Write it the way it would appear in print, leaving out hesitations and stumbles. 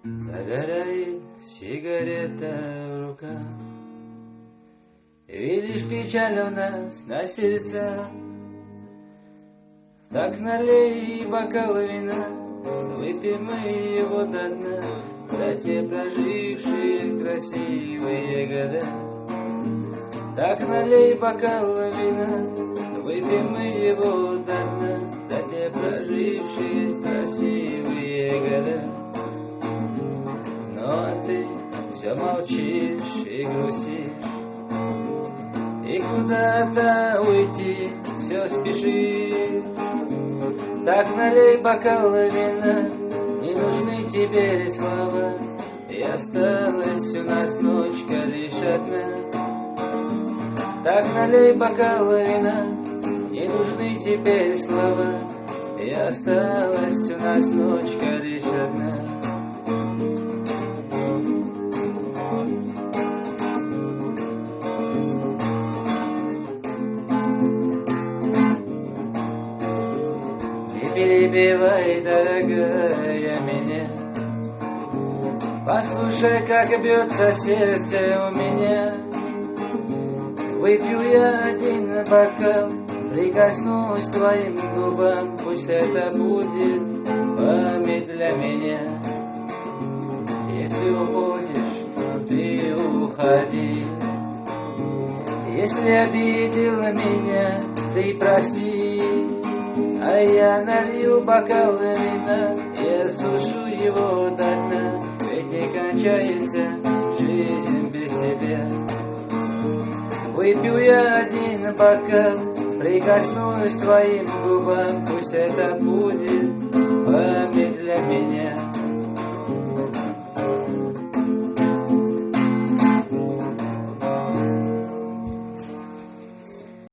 Догорает сигарета в руках. Видишь, печаль у нас на сердцах. Так налей бокал вина, выпьем мы его до дна, за те прожившие красивые года. Так налей бокал вина, выпьем мы его до дна, за те прожившие красивые года. Но ты все молчишь и грустишь, и куда-то уйти все спешишь. Так налей бокал вина, не нужны теперь слова, и осталась у нас ночка лишь одна. Так налей бокал вина, не нужны теперь слова, и осталась у нас ночка лишь одна. Перебивай, дорогая, меня. Послушай, как бьется сердце у меня. Выпью я один бокал, прикоснусь к твоим губам, пусть это будет память для меня. Если уходишь, ты уходи. Если обидел меня, ты прости. А я налью бокал вина и осушу его до дна, ведь не кончается жизнь без тебя. Выпью я один бокал, прикоснусь к твоим губам, пусть это будет